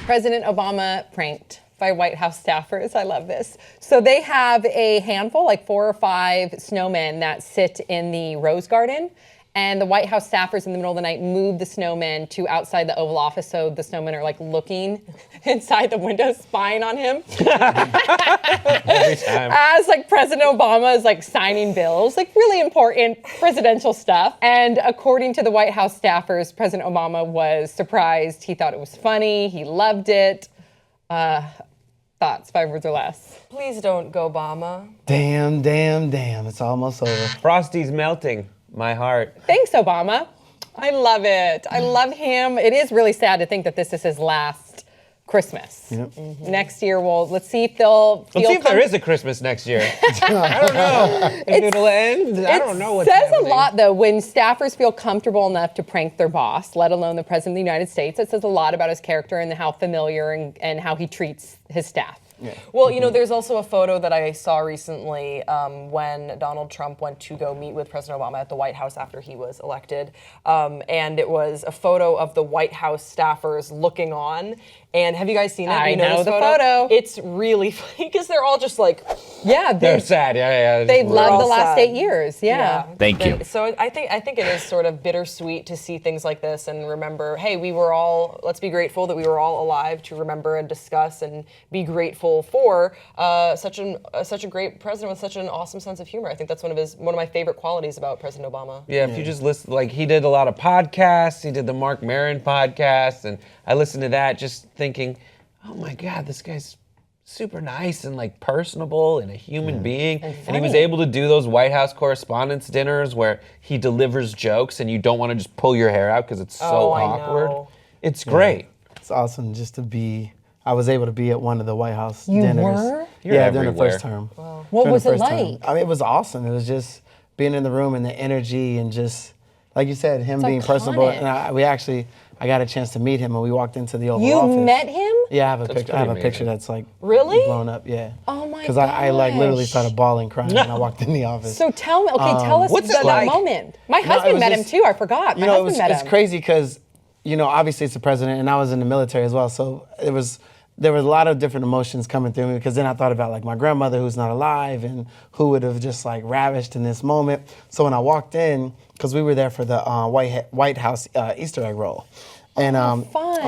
President Obama pranked by White House staffers. I love this. So they have a handful, like 4 or 5 snowmen that sit in the Rose Garden. And the White House staffers in the middle of the night move the snowmen to outside the Oval Office, so the snowmen are like looking inside the window, spying on him. Every time. As like President Obama is like signing bills, like really important presidential stuff. And according to the White House staffers, President Obama was surprised. He thought it was funny. He loved it. Thoughts, 5 words or less. Please don't go Obama. Damn, damn, damn. It's almost over. Frosty's melting. My heart. Thanks, Obama. I love it. I love him. It is really sad to think that this is his last Christmas. Yep. Mm-hmm. Next year, let's see if they'll feel Let's see if there is a Christmas next year. I don't know. If it'll end. I don't know what's It says happening. a lot, though, when staffers feel comfortable enough to prank their boss, let alone the President of the United States. It says a lot about his character and how familiar and how he treats his staff. Yeah. Well, you know, there's also a photo that I saw recently when Donald Trump went to go meet with President Obama at the White House after he was elected. And it was a photo of the White House staffers looking on. And have you guys seen it? I You know this the photo. It's really funny because they're all just like, Yeah, They're sad. Yeah. they We're loved all the last sad. 8 years. Yeah. Thank you. So I think it is sort of bittersweet to see things like this and remember, hey, let's be grateful that we were all alive to remember and discuss and be grateful for such a great president with such an awesome sense of humor. I think that's one of my favorite qualities about President Obama. Yeah, if you just listen, like he did a lot of podcasts. He did the Mark Maron podcast, and I listened to that just thinking, oh my God, this guy's super nice and like personable and a human being. And he was able to do those White House Correspondents' dinners where he delivers jokes and you don't want to just pull your hair out because it's so I awkward. know. It's great. It's awesome just to be. I was able to be at one of the White House You dinners. were? You're Yeah, during the everywhere. first term. What During was the it first term. like? I mean, it was awesome. It was just being in the room and the energy and just, like you said, him being personable. iconic. And I got a chance to meet him and we walked into the Oval You Office. met him? Yeah, I have a That's picture. I have a pretty picture amazing. that's like Really? blown up. Yeah. Oh my Because I like literally gosh. started bawling, crying when I walked in the office. So tell us What's it that like? moment. My No, it husband was met him just- too. I forgot. My husband met him. It's crazy because, obviously it's the president and I was in the military as well. So there was a lot of different emotions coming through me because then I thought about like my grandmother who's not alive and who would have just like ravished in this moment. So when I walked in, because we were there for the White House Easter egg roll. And I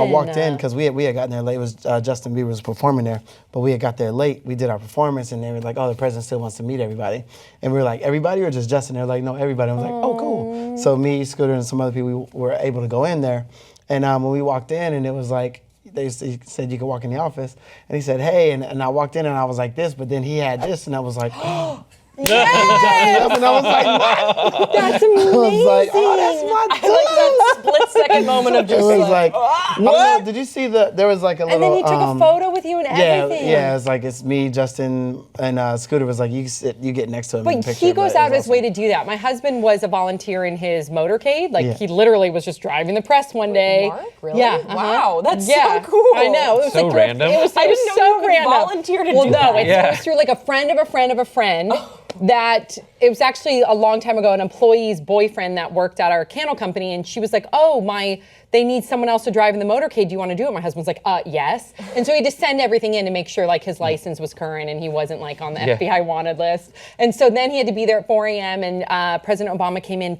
walked in because we had gotten there late. It was Justin Bieber was performing there, but we had got there late. We did our performance, and they were like, "Oh, the president still wants to meet everybody." And we were like, "Everybody or just Justin?" They're like, "No, everybody." I was like, "Oh, cool." So me, Scooter, and some other people we were able to go in there. And when we walked in, and it was like he said you could walk in the office, and he said, "Hey," and I walked in and I was like this, but then he had this, and I was like, "Oh." Yes! And I was like, what? That's amazing. I was like, oh, that's my I like that split second moment of It just was like, like, I don't know, did you see there was like a little. And then he took a photo with you and everything. Yeah, it's like it's me, Justin, and Scooter was like, you get next to him in the But picture. he goes but it out of was his way awesome. to do that. My husband was a volunteer in his motorcade. Like Yeah. he literally was just driving the press one day. Mark? Really? Yeah. uh-huh. Wow, that's so Yeah, cool. I know. It was So like random. It was, I it was didn't know so you could random. volunteer to well, do no, that. it was through like a friend of a friend of a friend. That it was actually a long time ago, an employee's boyfriend that worked at our candle company, and she was like, "Oh, they need someone else to drive in the motorcade. Do you want to do it?" My husband's like, yes. And so he had to send everything in to make sure like his license was current and he wasn't like on the FBI wanted list. And so then he had to be there at 4 a.m. and President Obama came in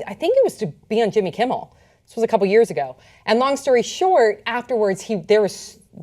I think it was to be on Jimmy Kimmel. This was a couple years ago. And long story short, afterwards their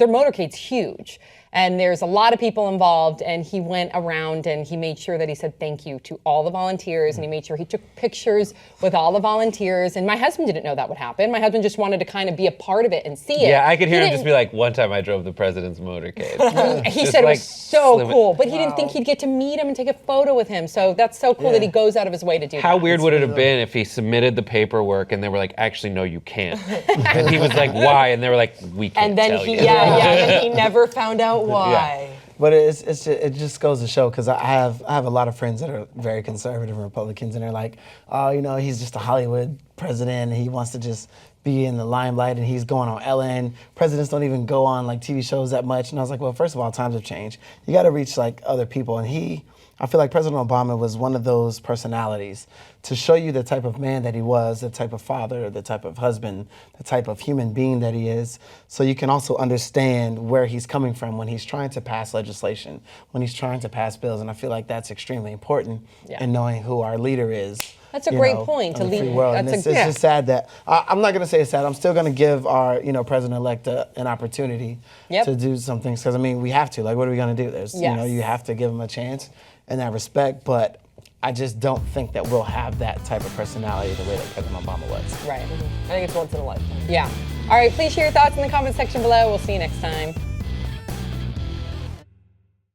motorcade's huge. And there's a lot of people involved, and he went around and he made sure that he said thank you to all the volunteers, and he made sure he took pictures with all the volunteers. And my husband didn't know that would happen. My husband just wanted to kind of be a part of it and see it. Yeah, I could hear He him just didn't- be like, one time I drove the president's motorcade. He Just said it like was so slim it- cool, but he didn't think he'd get to meet him and take a photo with him. So that's so cool that he goes out of his way to do that. How weird would it have been if he submitted the paperwork and they were like, actually, no, you can't. And he was like, why? And they were like, we can't and then tell he, you. and he never found out why. But it just goes to show because I have a lot of friends that are very conservative Republicans, and they're like, oh, he's just a Hollywood president. And he wants to just be in the limelight, and he's going on Ellen. Presidents don't even go on like TV shows that much. And I was like, well, first of all, times have changed. You got to reach like other people, and I feel like President Obama was one of those personalities to show you the type of man that he was, the type of father, the type of husband, the type of human being that he is, so you can also understand where he's coming from when he's trying to pass legislation, when he's trying to pass bills. And I feel like that's extremely important in knowing who our leader is. That's a great point to in the free lead. world. And That's it's just sad that I'm not going to say it's sad. I'm still going to give our president-elect an opportunity to do some things, because I mean we have to. Like, what are we going to do? There's you have to give him a chance in that respect. But I just don't think that we'll have that type of personality the way that President Obama was. Right. I think it's once in a lifetime. Yeah. All right, please share your thoughts in the comment section below. We'll see you next time.